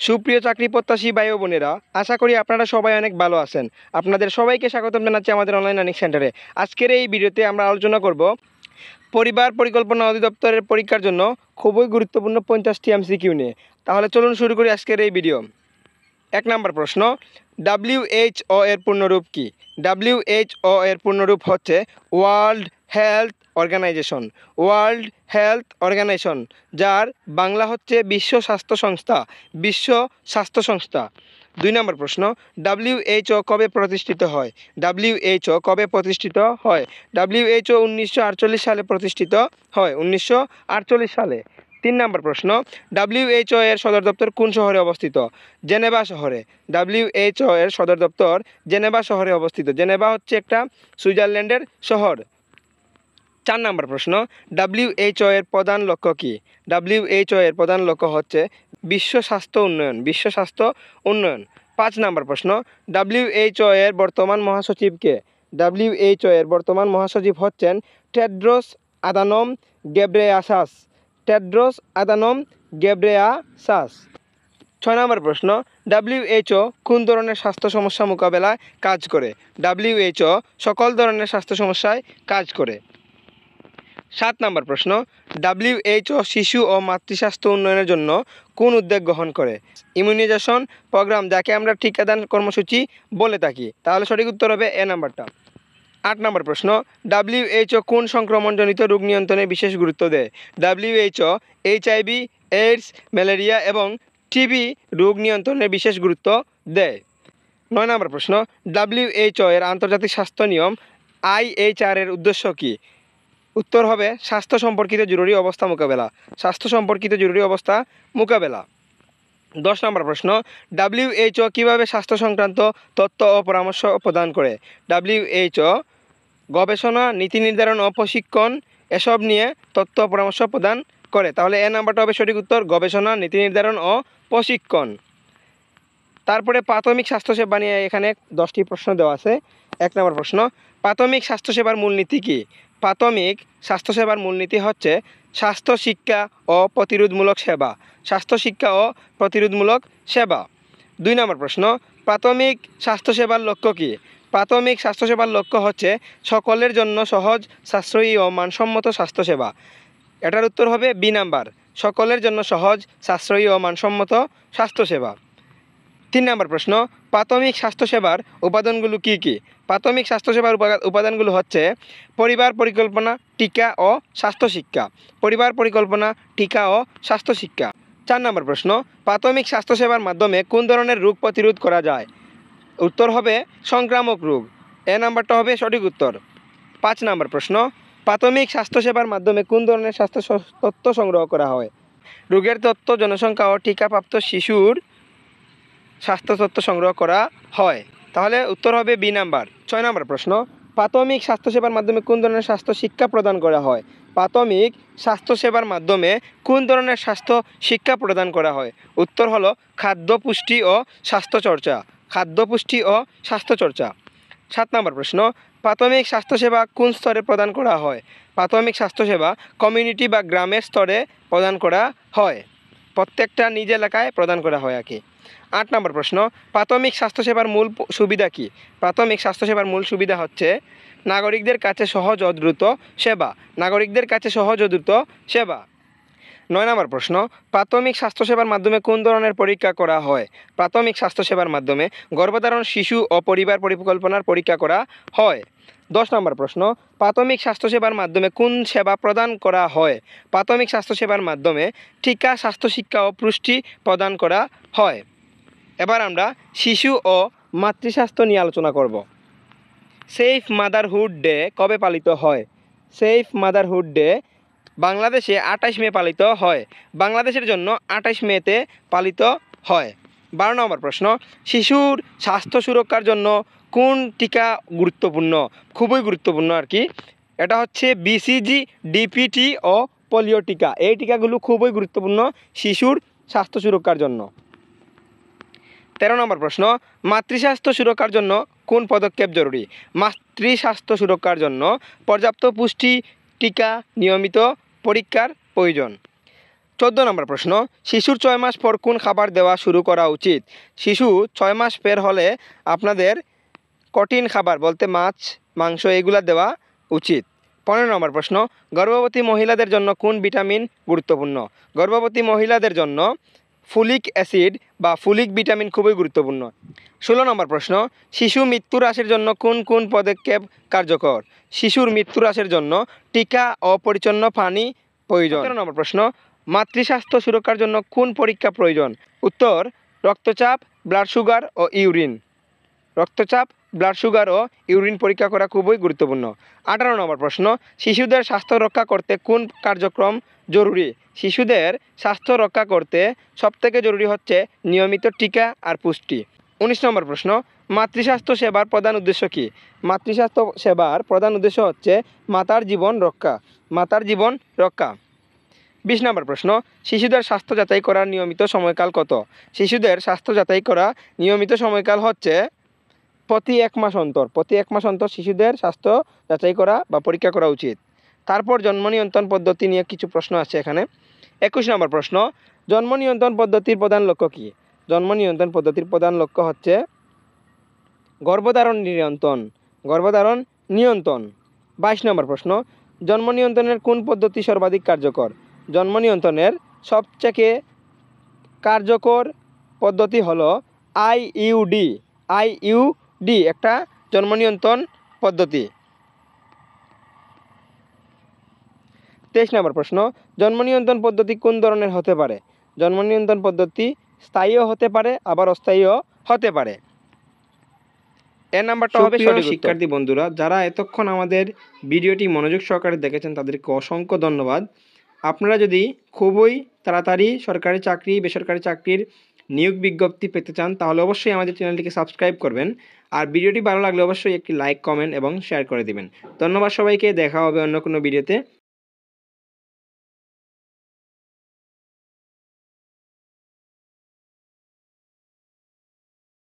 সুপ্রিয় চাকরি প্রত্যাশী ভাই ও বোনেরা, আশা করি আপনারা সবাই অনেক ভালো আছেন। আপনাদের সবাইকে স্বাগতম জানাচ্ছি আমাদের অনলাইন লার্নিং সেন্টারে। আজকের এই ভিডিওতে আমরা আলোচনা করব পরিবার পরিকল্পনা অধিদপ্তরের পরীক্ষার জন্য খুবই গুরুত্বপূর্ণ 50টি এমসিকিউ নিয়ে। তাহলে চলুন শুরু করি আজকের এই ভিডিও। 1 নম্বর প্রশ্ন, WHO এর পূর্ণরূপ কী? WHO এর পূর্ণরূপ হচ্ছে world health organization. World health organization, যার বাংলা হচ্ছে বিশ্ব স্বাস্থ্য সংস্থা। বিশ্ব স্বাস্থ্য সংস্থা। 2 নম্বর প্রশ্ন, WHO কবে প্রতিষ্ঠিত হয়? WHO কবে প্রতিষ্ঠিত হয়? WHO 1948 সালে প্রতিষ্ঠিত হয়। 1948 সালে। 3 নম্বর প্রশ্ন, WHO এর সদর দপ্তর কোন শহরে অবস্থিত? জেনেভা শহরে। WHO এর সদর দপ্তর জেনেভা শহরে অবস্থিত। জেনেভা হচ্ছে একটা সুইজারল্যান্ডের শহর। 4 নম্বর প্রশ্ন, WHO এর প্রধান লক্ষ্য কী? WHO এর প্রধান লক্ষ্য হচ্ছে বিশ্ব স্বাস্থ্য উন্নয়ন। বিশ্ব স্বাস্থ্য উন্নয়ন। 5 নম্বর প্রশ্ন, WHO এর বর্তমান মহাসচিব কে? WHO এর বর্তমান মহাসচিব হচ্ছেন টেড্রোস আদানম গেব্রেয়াসাস। টেড্রোস আদানম গেব্রেয়াসাস। 6 নম্বর প্রশ্ন, WHO কোন ধরনের স্বাস্থ্য সমস্যা মোকাবেলায় কাজ করে? WHO সকল ধরনের স্বাস্থ্য সমস্যায় কাজ করে। 7 নম্বর প্রশ্ন, WHO শিশু ও মাতৃস্বাস্থ্য উন্নয়নের জন্য কোন উদ্যোগ গ্রহণ করে? ইমিউনাইজেশন প্রোগ্রাম, যাকে আমরা টিকাদান কর্মসূচি বলে থাকি। তাহলে সঠিক উত্তর হবে এ নাম্বারটা। 8 নম্বর প্রশ্ন, WHO কোন সংক্রমণজনিত রোগ নিয়ন্ত্রণে বিশেষ গুরুত্ব দেয়? WHO HIV, এইডস, ম্যালেরিয়া এবং টিবি রোগ নিয়ন্ত্রণে বিশেষ গুরুত্ব দেয়। 9 নম্বর প্রশ্ন, WHO এর আন্তর্জাতিক স্বাস্থ্য নিয়ম IHR এর উদ্দেশ্য কী? উত্তর হবে স্বাস্থ্য সম্পর্কিত জরুরি অবস্থা মোকাবেলা। স্বাস্থ্য সম্পর্কিত জরুরি অবস্থা মোকাবেলা। 10 নম্বর প্রশ্ন, WHO কীভাবে স্বাস্থ্য সংক্রান্ত তথ্য ও পরামর্শ প্রদান করে? WHO গবেষণা, নীতি নির্ধারণ ও প্রশিক্ষণ এসব নিয়ে তথ্য ও পরামর্শ প্রদান করে। তাহলে এ নাম্বারটা হবে সঠিক উত্তর, গবেষণা, নীতি নির্ধারণ ও প্রশিক্ষণ। তারপরে প্রাথমিক স্বাস্থ্যসেবা নিয়ে এখানে 10টি প্রশ্ন দেওয়া আছে। 1 নম্বর প্রশ্ন, প্রাথমিক স্বাস্থ্যসেবার মূলনীতি কী? প্রাথমিক স্বাস্থ্যসেবার মূলনীতি হচ্ছে স্বাস্থ্য শিক্ষা ও প্রতিরোধমূলক সেবা। স্বাস্থ্য শিক্ষা ও প্রতিরোধমূলক সেবা। 2 নম্বর প্রশ্ন, প্রাথমিক স্বাস্থ্যসেবার লক্ষ্য কী? প্রাথমিক স্বাস্থ্যসেবার লক্ষ্য হচ্ছে সকলের জন্য সহজ, সাশ্রয়ী ও মানসম্মত স্বাস্থ্যসেবা। এটার উত্তর হবে বি নাম্বার, সকলের জন্য সহজ, সাশ্রয়ী ও মানসম্মত স্বাস্থ্যসেবা। 3 নম্বর প্রশ্ন, প্রাথমিক স্বাস্থ্যসেবার উপাদানগুলো কী কী? প্রাথমিক স্বাস্থ্যসেবার উপাদানগুলো হচ্ছে পরিবার পরিকল্পনা, টিকা ও স্বাস্থ্য শিক্ষা। পরিবার পরিকল্পনা, টিকা ও স্বাস্থ্য শিক্ষা। 4 নম্বর প্রশ্ন, প্রাথমিক স্বাস্থ্যসেবার মাধ্যমে কোন ধরনের রোগ প্রতিরোধ করা যায়? উত্তর হবে সংক্রামক রোগ। এ নাম্বারটা হবে সঠিক উত্তর। 5 নম্বর প্রশ্ন, প্রাথমিক স্বাস্থ্যসেবার মাধ্যমে কোন ধরনের স্বাস্থ্য তথ্য সংগ্রহ করা হয়? রোগের তথ্য, জনসংখ্যা ও টিকাপ্রাপ্ত শিশুর স্বাস্থ্য তথ্য সংগ্রহ করা হয়। তাহলে উত্তর হবে বি নাম্বার। 6 নম্বর প্রশ্ন, প্রাথমিক স্বাস্থ্যসেবার মাধ্যমে কোন ধরনের স্বাস্থ্য শিক্ষা প্রদান করা হয়? প্রাথমিক স্বাস্থ্যসেবার মাধ্যমে কোন ধরনের স্বাস্থ্য শিক্ষা প্রদান করা হয়? উত্তর হলো খাদ্য পুষ্টি ও স্বাস্থ্যচর্চা। খাদ্য পুষ্টি ও স্বাস্থ্যচর্চা। 7 নম্বর প্রশ্ন, প্রাথমিক স্বাস্থ্যসেবা কোন স্তরে প্রদান করা হয়? প্রাথমিক স্বাস্থ্যসেবা কমিউনিটি বা গ্রামের স্তরে প্রদান করা হয়। প্রত্যেকটা নিজ এলাকায় প্রদান করা হয় আর কি। 8 নম্বর প্রশ্ন, প্রাথমিক স্বাস্থ্যসেবার মূল সুবিধা কী? প্রাথমিক স্বাস্থ্যসেবার মূল সুবিধা হচ্ছে নাগরিকদের কাছে সহজ ও দ্রুত সেবা। নাগরিকদের কাছে সহজ ও দ্রুত সেবা। 9 নম্বর প্রশ্ন, প্রাথমিক স্বাস্থ্যসেবার মাধ্যমে কোন ধরনের পরীক্ষা করা হয়? প্রাথমিক স্বাস্থ্যসেবার মাধ্যমে গর্ভধারণ, শিশু ও পরিবার পরিকল্পনার পরীক্ষা করা হয়। 10 নম্বর প্রশ্ন, প্রাথমিক স্বাস্থ্যসেবার মাধ্যমে কোন সেবা প্রদান করা হয়? প্রাথমিক স্বাস্থ্যসেবার মাধ্যমে টিকা, স্বাস্থ্য শিক্ষা ও পুষ্টি প্রদান করা হয়। এবার আমরা শিশু ও মাতৃস্বাস্থ্য নিয়ে আলোচনা করব। সেফ মাদারহুড ডে কবে পালিত হয়? সেফ মাদারহুড ডে বাংলাদেশে 28 মে পালিত হয়। বাংলাদেশের জন্য 28 মেতে পালিত হয়। 12 নম্বর প্রশ্ন, শিশুর স্বাস্থ্য সুরক্ষার জন্য কোন টিকা গুরুত্বপূর্ণ? খুবই গুরুত্বপূর্ণ আর কি। এটা হচ্ছে BCG, DPT ও পোলিও টিকা। এই টিকাগুলো খুবই গুরুত্বপূর্ণ শিশুর স্বাস্থ্য সুরক্ষার জন্য। 13 নম্বর প্রশ্ন, মাতৃস্বাস্থ্য সুরক্ষার জন্য কোন পদক্ষেপ জরুরি? মাতৃস্বাস্থ্য সুরক্ষার জন্য পর্যাপ্ত পুষ্টি, টিকা, নিয়মিত পরীক্ষার প্রয়োজন। 14 নম্বর প্রশ্ন, শিশুর 6 মাস পর কোন খাবার দেওয়া শুরু করা উচিত? শিশু 6 মাস পের হলে আপনাদের কঠিন খাবার বলতে মাছ, মাংস এগুলা দেওয়া উচিত। 15 নম্বর প্রশ্ন, গর্ভবতী মহিলাদের জন্য কোন ভিটামিন গুরুত্বপূর্ণ? গর্ভবতী মহিলাদের জন্য ফোলিক অ্যাসিড বা ফোলিক ভিটামিন খুবই গুরুত্বপূর্ণ। 16 নম্বর প্রশ্ন, শিশু মৃত্যু হ্রাসের জন্য কোন কোন পদক্ষেপ কার্যকর? শিশুর মৃত্যু হ্রাসের জন্য টিকা ও পরিচ্ছন্ন পানি প্রয়োজন। 17 নম্বর প্রশ্ন, মাতৃস্বাস্থ্য সুরক্ষার জন্য কোন পরীক্ষা প্রয়োজন? উত্তর, রক্তচাপ, ব্লাড সুগার ও ইউরিন। রক্তচাপ, ব্লাড সুগার ও ইউরিন পরীক্ষা করা খুবই গুরুত্বপূর্ণ। 18 নম্বর প্রশ্ন, শিশুদের স্বাস্থ্য রক্ষা করতে কোন কার্যক্রম জরুরি? শিশুদের স্বাস্থ্য রক্ষা করতে সবথেকে জরুরি হচ্ছে নিয়মিত টিকা আর পুষ্টি। 19 নম্বর প্রশ্ন, মাতৃস্বাস্থ্য সেবার প্রধান উদ্দেশ্য কী? মাতৃস্বাস্থ্য সেবার প্রধান উদ্দেশ্য হচ্ছে মাতার জীবন রক্ষা। মাতার জীবন রক্ষা। 20 নম্বর প্রশ্ন, শিশুদের স্বাস্থ্য যাচাই করার নিয়মিত সময়কাল কত? শিশুদের স্বাস্থ্য যাচাই করা নিয়মিত সময়কাল হচ্ছে প্রতি 1 মাস অন্তর। প্রতি 1 মাস অন্তর শিশুদের স্বাস্থ্য যাচাই করা বা পরীক্ষা করা উচিত। তারপর জন্ম নিয়ন্ত্রণ পদ্ধতি নিয়ে কিছু প্রশ্ন আছে এখানে। 21 নম্বর প্রশ্ন, জন্ম নিয়ন্ত্রণ পদ্ধতির প্রধান লক্ষ্য কী? জন্ম নিয়ন্ত্রণ পদ্ধতির প্রধান লক্ষ্য হচ্ছে গর্ভধারণ নিয়ন্ত্রণ। গর্ভধারণ নিয়ন্ত্রণ। 22 নম্বর প্রশ্ন, জন্ম নিয়ন্ত্রণের কোন পদ্ধতি সর্বাধিক কার্যকর? জন্ম নিয়ন্ত্রণের সবচেয়ে কার্যকর পদ্ধতি হলো আইইউডি। আইইউডি একটা জন্ম নিয়ন্ত্রণ পদ্ধতি। 23 নম্বর প্রশ্ন, জন্ম নিয়ন্ত্রণ পদ্ধতি কোন ধরনের হতে পারে? জন্ম নিয়ন্ত্রণ পদ্ধতি স্থায়ীও হতে পারে আবার অস্থায়ীও হতে পারে। এর নাম্বারটা হবে সঠিক উত্তর। শিক্ষার্থী বন্ধুরা, যারা এতক্ষণ আমাদের ভিডিওটি মনোযোগ সহকারে দেখেছেন তাদেরকে অসংখ্য ধন্যবাদ। আপনারা যদি খুবই তাড়াতাড়ি সরকারি চাকরি, বেসরকারি চাকরির নিয়োগ বিজ্ঞপ্তি পেতে চান তাহলে অবশ্যই আমাদের চ্যানেলটিকে সাবস্ক্রাইব করবেন। আর ভিডিওটি ভালো লাগলে অবশ্যই একটি লাইক, কমেন্ট এবং শেয়ার করে দিবেন। ধন্যবাদ সবাইকে। দেখা হবে অন্য কোনো ভিডিওতে।